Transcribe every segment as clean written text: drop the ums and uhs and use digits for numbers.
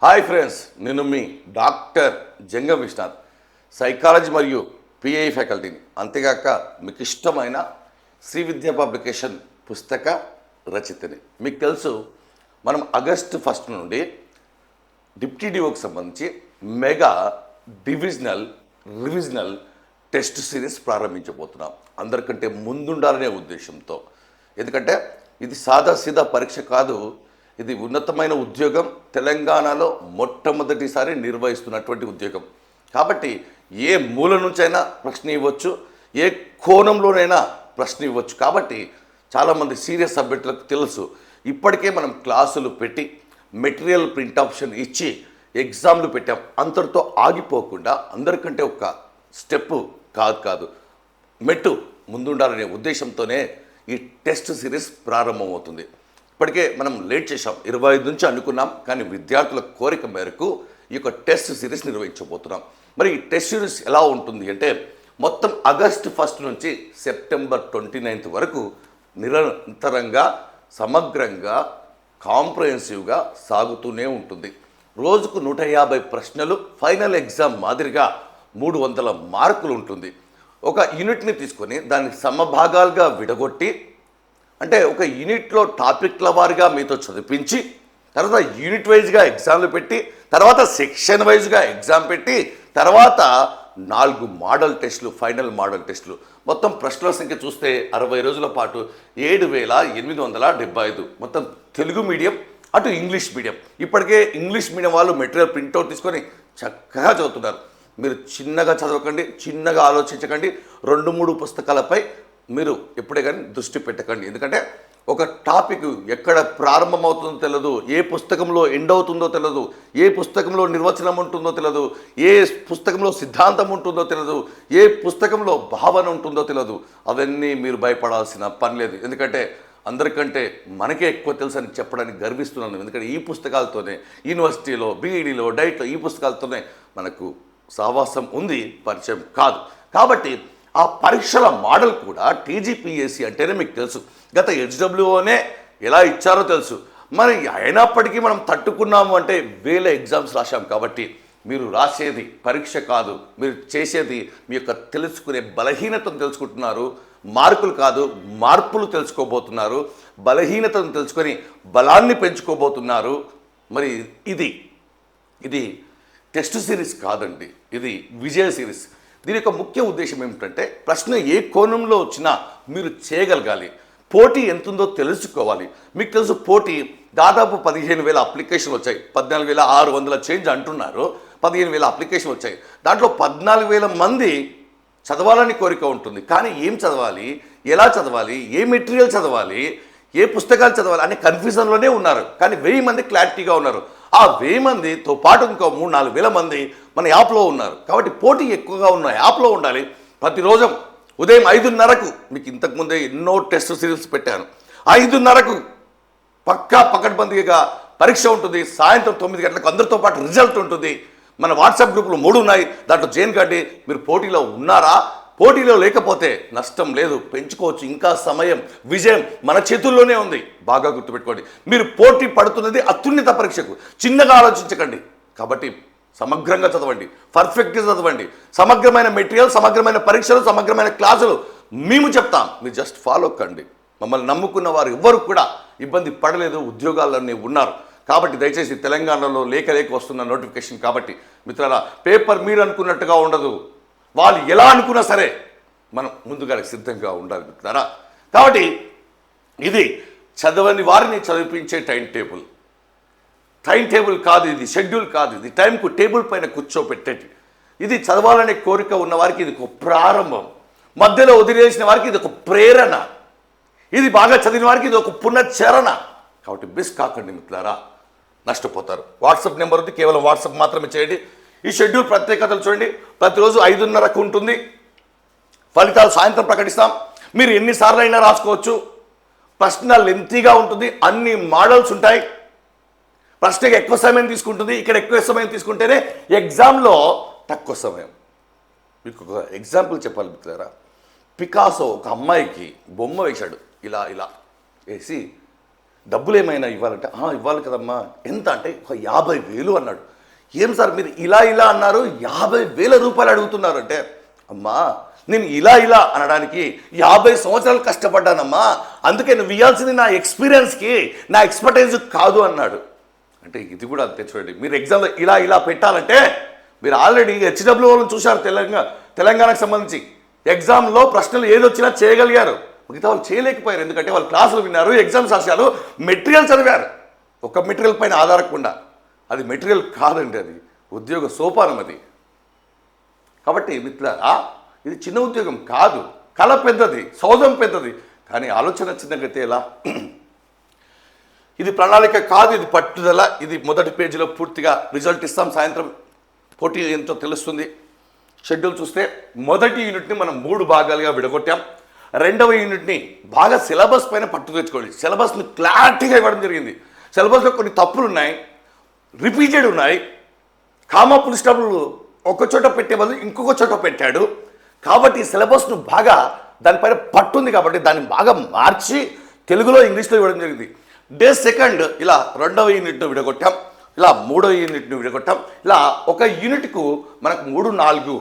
Hi friends, నేను మీ doctor జంగం Vishwanath, psychology మరియు pi ఫ్యాకల్టీని. అంతేగాక మీకు ఇష్టమైన శ్రీ విద్యా పబ్లికేషన్ పుస్తక రచయితని. మీకు తెలుసు, మనం ఆగస్టు 1 నుండి డిప్టీ డిఓకి సంబంధించి మెగా రివిజనల్ టెస్ట్ సిరీస్ ప్రారంభించబోతున్నాం. అందరికంటే ముందుండాలనే ఉద్దేశంతో. ఎందుకంటే ఇది సాదాసీదా పరీక్ష కాదు, ఇది ఉన్నతమైన ఉద్యోగం. తెలంగాణలో మొట్టమొదటిసారి నిర్వహిస్తున్నటువంటి ఉద్యోగం. కాబట్టి ఏ మూల నుంచైనా ప్రశ్న ఇవ్వచ్చు, ఏ కోణంలోనైనా ప్రశ్న ఇవ్వచ్చు. కాబట్టి చాలామంది సీరియస్ సబ్జెక్టులకు తెలుసు. ఇప్పటికే మనం క్లాసులు పెట్టి మెటీరియల్ ప్రింట్ ఆప్షన్ ఇచ్చి ఎగ్జామ్లు పెట్టాం. అంతటితో ఆగిపోకుండా అందరికంటే ఒక స్టెప్పు కాదు మెట్టు ముందుండాలనే ఉద్దేశంతోనే ఈ టెస్ట్ సిరీస్ ప్రారంభమవుతుంది. ఇప్పటికే మనం లేట్ చేసాం, 25 నుంచి అనుకున్నాం. కానీ విద్యార్థుల కోరిక మేరకు ఈ యొక్క టెస్ట్ సిరీస్ నిర్వహించబోతున్నాం. మరి ఈ టెస్ట్ సిరీస్ ఎలా ఉంటుంది అంటే, మొత్తం ఆగస్టు 1 నుంచి సెప్టెంబర్ 29 వరకు నిరంతరంగా సమగ్రంగా కాంప్రహెన్సివ్గా సాగుతూనే ఉంటుంది. రోజుకు 150 ప్రశ్నలు, ఫైనల్ ఎగ్జామ్ మాదిరిగా 300 మార్కులు ఉంటుంది. ఒక యూనిట్ని తీసుకొని దాన్ని సమభాగాలుగా విడగొట్టి, అంటే ఒక యూనిట్లో టాపిక్ల వారిగా మీతో చదివించి, తర్వాత యూనిట్ వైజ్గా ఎగ్జామ్లు పెట్టి, తర్వాత సెక్షన్ వైజ్గా ఎగ్జామ్ పెట్టి, తర్వాత 4 మోడల్ టెస్టులు, ఫైనల్ మోడల్ టెస్టులు. మొత్తం ప్రశ్నల సంఖ్య చూస్తే 60 రోజుల పాటు 7,875. మొత్తం తెలుగు మీడియం, అటు ఇంగ్లీష్ మీడియం. ఇప్పటికే ఇంగ్లీష్ మీడియం వాళ్ళు మెటీరియల్ ప్రింట్అవుట్ తీసుకొని చక్కగా చదువుతున్నారు. మీరు చిన్నగా చదవకండి, చిన్నగా ఆలోచించకండి. 2-3 పుస్తకాలపై మీరు ఎప్పుడే కానీ దృష్టి పెట్టకండి. ఎందుకంటే ఒక టాపిక్ ఎక్కడ ప్రారంభమవుతుందో తెలియదు, ఏ పుస్తకంలో ఎండ్ అవుతుందో తెలియదు, ఏ పుస్తకంలో నిర్వచనం ఉంటుందో తెలియదు, ఏ పుస్తకంలో సిద్ధాంతం ఉంటుందో తెలియదు, ఏ పుస్తకంలో భావన ఉంటుందో తెలియదు. అవన్నీ మీరు భయపడాల్సిన పని లేదు. ఎందుకంటే అందరికంటే మనకే ఎక్కువ తెలుసు అని చెప్పడానికి గర్విస్తున్నాను. ఎందుకంటే ఈ పుస్తకాలతోనే యూనివర్సిటీలో, బీఈడీలో, డైట్లో ఈ పుస్తకాలతోనే మనకు సహవాసం ఉంది, పరిచయం కాదు. కాబట్టి ఆ పరీక్షల మోడల్ కూడా టీజీపీఎస్సీ అంటేనే మీకు తెలుసు. గత హెచ్డబ్ల్యూఓనే ఎలా ఇచ్చారో తెలుసు. మరి అయినప్పటికీ మనం తట్టుకున్నాము అంటే వేల ఎగ్జామ్స్ రాశాం. కాబట్టి మీరు రాసేది పరీక్ష కాదు, మీరు చేసేది మీ యొక్క తెలుసుకునే బలహీనతను తెలుసుకుంటున్నారు. మార్కులు కాదు, మార్పులు తెలుసుకోబోతున్నారు. బలహీనతను తెలుసుకొని బలాన్ని పెంచుకోబోతున్నారు. మరి ఇది టెస్ట్ సిరీస్ కాదండి, ఇది విజయ సిరీస్. దీని యొక్క ముఖ్య ఉద్దేశం ఏమిటంటే, ప్రశ్న ఏ కోణంలో వచ్చినా మీరు చేయగలగాలి. పోటీ ఎంతుందో తెలుసుకోవాలి. మీకు తెలుసు, పోటీ దాదాపు 15,000 అప్లికేషన్లు వచ్చాయి. 14,600 చేంజ్ అంటున్నారు, 15,000 అప్లికేషన్లు వచ్చాయి. దాంట్లో 14,000 మంది చదవాలని కోరిక ఉంటుంది. కానీ ఏం చదవాలి, ఎలా చదవాలి, ఏ మెటీరియల్ చదవాలి, ఏ పుస్తకాలు చదవాలి అనే కన్ఫ్యూజన్లోనే ఉన్నారు. కానీ 1000 మంది క్లారిటీగా ఉన్నారు. ఆ 1000 మందితో పాటు ఇంకో 3-4 వేల మంది మన యాప్లో ఉన్నారు. కాబట్టి పోటీ ఎక్కువగా ఉన్న యాప్లో ఉండాలి. ప్రతిరోజు ఉదయం 5:30కు, మీకు ఇంతకుముందే ఎన్నో టెస్ట్ సిరీస్ పెట్టాను, 5:30కు పక్కా పకడ్బందీగా పరీక్ష ఉంటుంది. సాయంత్రం 9 గంటలకు అందరితో పాటు రిజల్ట్ ఉంటుంది. మన వాట్సాప్ గ్రూపులు 3 ఉన్నాయి, దాంట్లో జైన్ గడ్డి. మీరు పోటీలో ఉన్నారా? పోటీలో లేకపోతే నష్టం లేదు, పెంచుకోవచ్చు. ఇంకా సమయం, విజయం మన చేతుల్లోనే ఉంది. బాగా గుర్తుపెట్టుకోండి. మీరు పోటీ పడుతున్నది అత్యున్నత పరీక్షకు. చిన్నగా ఆలోచించకండి. కాబట్టి సమగ్రంగా చదవండి, పర్ఫెక్ట్గా చదవండి. సమగ్రమైన మెటీరియల్, సమగ్రమైన పరీక్షలు, సమగ్రమైన క్లాసులు మేము చెప్తాం. మీరు జస్ట్ ఫాలో కండి. మమ్మల్ని నమ్ముకున్న వారు ఎవ్వరు కూడా ఇబ్బంది పడలేదు, ఉద్యోగాల్లోనే ఉన్నారు. కాబట్టి దయచేసి తెలంగాణలో లేక వస్తున్న నోటిఫికేషన్. కాబట్టి మిత్రులారా, పేపర్ మీరు అనుకున్నట్టుగా ఉండదు. వాళ్ళు ఎలా అనుకున్నా సరే మనం ముందుగా సిద్ధంగా ఉండాలి మిత్రులారా. కాబట్టి ఇది చదవని వారిని చదివించే టైం టేబుల్ కాదు, ఇది షెడ్యూల్ కాదు, ఇది టైంకు టేబుల్ పైన కూర్చోపెట్టేది. ఇది చదవాలనే కోరిక ఉన్న వారికి ఇది ఒక ప్రారంభం, మధ్యలో వదిలేసిన వారికి ఇది ఒక ప్రేరణ, ఇది బాగా చదివిన వారికి ఇది ఒక పునశ్చరణ. కాబట్టి మిస్ కాకండి మిత్రులారా, నష్టపోతారు. వాట్సాప్ నెంబర్ ఉంది, కేవలం వాట్సాప్ మాత్రమే చేయండి. ఈ షెడ్యూల్ ప్రత్యేకతలు చూడండి. ప్రతిరోజు 5:30కు ఉంటుంది. ఫలితాలు సాయంత్రం ప్రకటిస్తాం. మీరు ఎన్నిసార్లు అయినా రాసుకోవచ్చు. ప్రశ్న లెంతీగా ఉంటుంది, అన్ని మోడల్స్ ఉంటాయి. ప్రశ్నకి ఎక్కువ సమయం తీసుకుంటుంది. ఇక్కడ ఎక్కువ సమయం తీసుకుంటేనే ఎగ్జామ్లో తక్కువ సమయం. మీకు ఒక ఎగ్జాంపుల్ చెప్పాలి మిత్రులారా. పికాసో ఒక అమ్మాయికి బొమ్మ వేశాడు, ఇలా వేసి డబ్బులు ఏమైనా ఇవ్వాలంటే ఇవ్వాలి కదమ్మా. ఎంత అంటే ఒక 50,000 అన్నాడు. ఏం సార్ మీరు ఇలా అన్నారు, 50,000 రూపాయలు అడుగుతున్నారు అంటే, అమ్మా నేను ఇలా అనడానికి 50 సంవత్సరాలు కష్టపడ్డానమ్మా, అందుకే నువ్వు ఇవ్వాల్సింది నా ఎక్స్పీరియన్స్కి, నా ఎక్స్పర్టైజ్ కాదు అన్నాడు. అంటే ఇది కూడా అంతే చూడండి. మీరు ఎగ్జామ్లో ఇలా పెట్టాలంటే, మీరు ఆల్రెడీ హెచ్డబ్ల్యూ వాళ్ళని చూశారు తెలంగాణకు సంబంధించి. ఎగ్జామ్లో ప్రశ్నలు ఏదొచ్చినా చేయగలిగారు, మిగతా వాళ్ళు చేయలేకపోయారు. ఎందుకంటే వాళ్ళు క్లాసులు విన్నారు, ఎగ్జామ్స్ రాశారు, మెటీరియల్ చదివారు. ఒక మెటీరియల్ పైన ఆధారకుండా. అది మెటీరియల్ కాదండి, అది ఉద్యోగ సోపానం అది. కాబట్టి మిత్రులారా, ఇది చిన్న ఉద్యోగం కాదు, కళ పెద్దది, సౌధం పెద్దది, కానీ ఆలోచన చిన్నగైతే ఎలా? ఇది ప్రణాళిక కాదు, ఇది పట్టుదల. ఇది మొదటి పేజీలో పూర్తిగా రిజల్ట్ ఇస్తాం. సాయంత్రం పోటీ ఎంతో తెలుస్తుంది. షెడ్యూల్ చూస్తే మొదటి యూనిట్ని మనం 3 భాగాలుగా విడగొట్టాం. రెండవ యూనిట్ని బాగా సిలబస్ పైన పట్టు తెచ్చుకోండి. సిలబస్ని క్లారిటీగా ఇవ్వడం జరిగింది. సిలబస్లో కొన్ని తప్పులు ఉన్నాయి, రిపీటెడ్ ఉన్నాయి, కామా ఫుల్ స్టాప్లు ఒక చోట పెట్టే బదులు ఇంకొక చోట పెట్టాడు. కాబట్టి సిలబస్ను బాగా దానిపైన పట్టుంది కాబట్టి దాన్ని బాగా మార్చి తెలుగులో ఇంగ్లీష్లో ఇవ్వడం జరిగింది. డే సెకండ్ ఇలా రెండవ యూనిట్ను విడగొట్టాం, ఇలా మూడవ యూనిట్ను విడగొట్టాం. ఇలా ఒక యూనిట్కు మనకు 3-4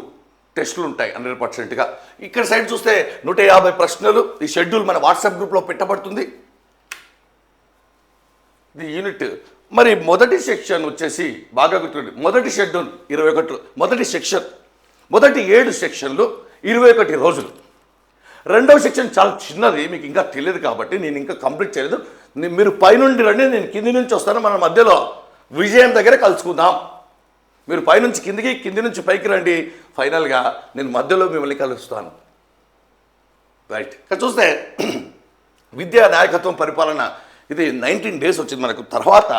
టెస్టులు ఉంటాయి 100%గా. ఇక్కడ సైడ్ చూస్తే 150 ప్రశ్నలు. ఈ షెడ్యూల్ మన వాట్సాప్ గ్రూప్లో పెట్టబడుతుంది. ఇది యూనిట్. మరి మొదటి సెక్షన్ వచ్చేసి బాగా గుర్తుండి, మొదటి షెడ్యూల్ 21, మొదటి సెక్షన్, మొదటి 7 సెక్షన్లు 21 రోజులు. రెండవ సెక్షన్ చాలా చిన్నది, మీకు ఇంకా తెలియదు కాబట్టి నేను ఇంకా కంప్లీట్ చేయలేదు. మీరు పైనుండి రండి, నేను కింది నుంచి వస్తాను, మన మధ్యలో విజయం దగ్గర కలుసుకుందాం. మీరు పైనుంచి కిందికి, కింది నుంచి పైకి రండి, ఫైనల్గా నేను మధ్యలో మిమ్మల్ని కలుస్తాను. రైట్. ఇక్కడ చూస్తే విద్యా నాయకత్వం పరిపాలన, ఇది 19 డేస్ వచ్చింది మనకు. తర్వాత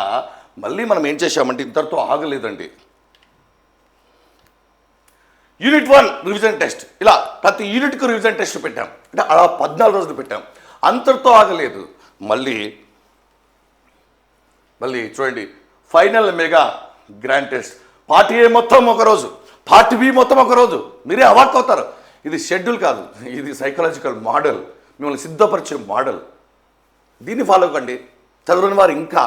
మళ్ళీ మనం ఏం చేశామంటే ఇంతటితో ఆగలేదండి. యూనిట్ 1 రివిజన్ టెస్ట్, ఇలా ప్రతి యూనిట్కు రివిజన్ టెస్ట్ పెట్టాం. అంటే అలా 14 రోజులు పెట్టాం. అంతటితో ఆగలేదు. మళ్ళీ చూడండి, final mega grand test. Part A మొత్తం ఒకరోజు, పార్ట్ బి మొత్తం ఒకరోజు. మీరే అవాక్ అవుతారు. ఇది షెడ్యూల్ కాదు, ఇది సైకలాజికల్ మోడల్, మిమ్మల్ని సిద్ధపరిచే మోడల్. దీన్ని ఫాలో కండి. చదవని వారు ఇంకా.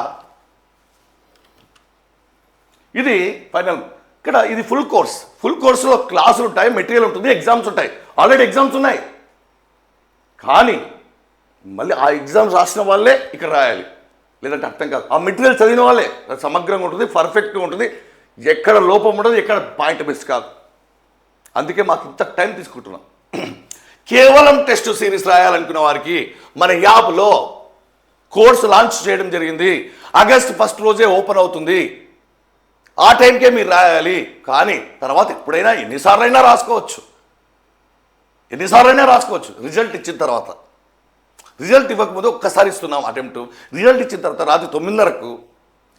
ఇది ఫైనల్. ఇక్కడ ఇది ఫుల్ కోర్స్. ఫుల్ కోర్సులో క్లాసులు ఉంటాయి, మెటీరియల్ ఉంటుంది, ఎగ్జామ్స్ ఉంటాయి. ఆల్రెడీ ఎగ్జామ్స్ ఉన్నాయి, కానీ మళ్ళీ ఆ ఎగ్జామ్స్ రాసిన వాళ్ళే ఇక్కడ రాయాలి, లేదంటే అర్థం కాదు. ఆ మెటీరియల్ చదివిన వాళ్ళే సమగ్రంగా ఉంటుంది, పర్ఫెక్ట్గా ఉంటుంది, ఎక్కడ లోపం ఉండదు, ఎక్కడ పాయింట్ మిస్ కాదు. అందుకే మాకు ఇంత టైం తీసుకుంటున్నాం. కేవలం టెస్ట్ సిరీస్ రాయాలనుకున్న వారికి మన యాప్లో కోర్సు లాంచ్ చేయడం జరిగింది. ఆగస్ట్ 1 రోజే ఓపెన్ అవుతుంది. ఆ టైంకే మీరు రాయాలి. కానీ తర్వాత ఎప్పుడైనా ఎన్నిసార్లైనా రాసుకోవచ్చు, రిజల్ట్ ఇచ్చిన తర్వాత. రిజల్ట్ ఇవ్వకముందు ఒక్కసారి ఇస్తున్నాం అటెంప్ట్. రిజల్ట్ ఇచ్చిన తర్వాత రాత్రి 9:30కు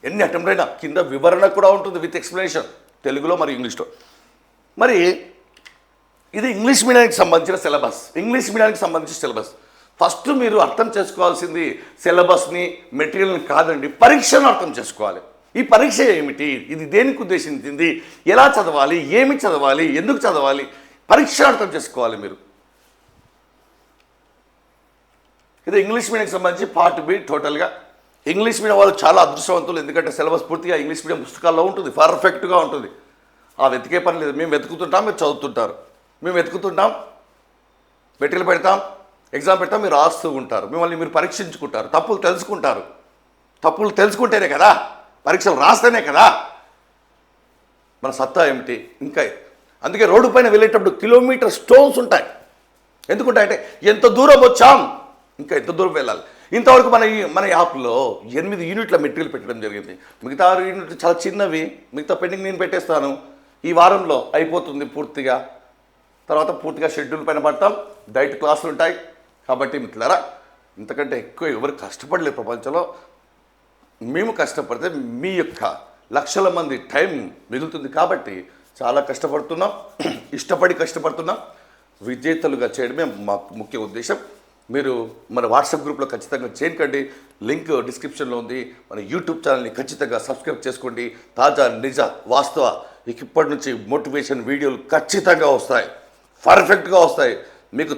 ఎన్ని అటెంప్ట్ అయినా కింద వివరణ కూడా ఉంటుంది విత్ ఎక్స్ప్లెనేషన్, తెలుగులో మరియు ఇంగ్లీష్లో. మరి ఇది ఇంగ్లీష్ మీడియానికి సంబంధించిన సిలబస్. ఫస్ట్ మీరు అర్థం చేసుకోవాల్సింది సిలబస్ని, మెటీరియల్ని కాదండి, పరీక్షను అర్థం చేసుకోవాలి. ఈ పరీక్ష ఏమిటి, ఇది దేనికి ఉద్దేశించింది, ఎలా చదవాలి, ఏమి చదవాలి, ఎందుకు చదవాలి, పరీక్ష అర్థం చేసుకోవాలి మీరు. ఇది ఇంగ్లీష్ మీడియంకి సంబంధించి పార్ట్ బి. టోటల్గా ఇంగ్లీష్ మీడియం వాళ్ళు చాలా అదృష్టవంతులు, ఎందుకంటే సిలబస్ పూర్తిగా ఇంగ్లీష్ మీడియం పుస్తకాల్లో ఉంటుంది, పర్ఫెక్ట్గా ఉంటుంది. ఆ వెతికే పని లేదు. మేము వెతుకుతుంటాం, మీరు చదువుతుంటారు. మేము వెతుకుతుంటాం, మెటీరియల్ పెడతాం, ఎగ్జామ్ పెడతాం, మీరు రాస్తూ ఉంటారు. మిమ్మల్ని మీరు పరీక్షించుకుంటారు, తప్పులు తెలుసుకుంటేనే కదా, పరీక్షలు రాస్తేనే కదా మన సత్తా ఏమిటి. ఇంకా అందుకే రోడ్డు పైన వెళ్ళేటప్పుడు కిలోమీటర్ స్టోన్స్ ఉంటాయి. ఎందుకుంటాయంటే ఎంత దూరం వచ్చాం, ఇంకా ఎంత దూరం వెళ్ళాలి. ఇంతవరకు మన యాప్లో 8 యూనిట్ల మెటీరియల్ పెట్టడం జరిగింది. మిగతా 6 యూనిట్లు చాలా చిన్నవి, మిగతా పెండింగ్ నేను పెట్టేస్తాను. ఈ వారంలో అయిపోతుంది పూర్తిగా. తర్వాత పూర్తిగా షెడ్యూల్ పైన పడతాం. డైట్ క్లాసులు ఉంటాయి. కాబట్టి మిత్రులారా, ఇంతకంటే ఎక్కువ ఎవరు కష్టపడలేదు ప్రపంచంలో. మేము కష్టపడితే మీ యొక్క లక్షల మంది టైం మిగులుతుంది. కాబట్టి చాలా కష్టపడుతున్నాం, ఇష్టపడి కష్టపడుతున్నాం. విజేతలుగా చేయడమే మా ముఖ్య ఉద్దేశం. మీరు మన వాట్సాప్ గ్రూప్లో ఖచ్చితంగా చేయండి. లింక్ డిస్క్రిప్షన్లో ఉంది. మన యూట్యూబ్ ఛానల్ని ఖచ్చితంగా సబ్స్క్రైబ్ చేసుకోండి. తాజా, నిజ, వాస్తవ ఇప్పటి నుంచి మోటివేషన్ వీడియోలు ఖచ్చితంగా వస్తాయి, పర్ఫెక్ట్గా వస్తాయి. మీకు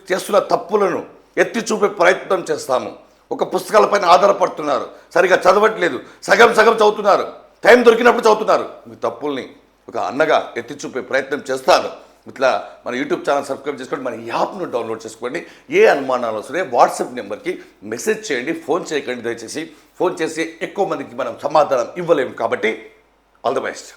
చేస్తున్న తప్పులను ఎత్తి చూపే ప్రయత్నం చేస్తాము. ఒక పుస్తకాలపైన ఆధారపడుతున్నారు, సరిగా చదవట్లేదు, సగం సగం చదువుతున్నారు, టైం దొరికినప్పుడు చదువుతున్నారు. మీ తప్పుల్ని ఒక అన్నగా ఎత్తి చూపే ప్రయత్నం చేస్తాను. ఇట్లా మన యూట్యూబ్ ఛానల్ సబ్స్క్రైబ్ చేసుకోండి, మన యాప్ను డౌన్లోడ్ చేసుకోండి. ఏ అనుమానాలు వస్తున్నాయి వాట్సాప్ నెంబర్కి మెసేజ్ చేయండి, ఫోన్ చేయకండి. దయచేసి ఫోన్ చేసి ఎక్కువ మందికి మనం సమాధానం ఇవ్వలేము కాబట్టి ఆల్ ది బెస్ట్.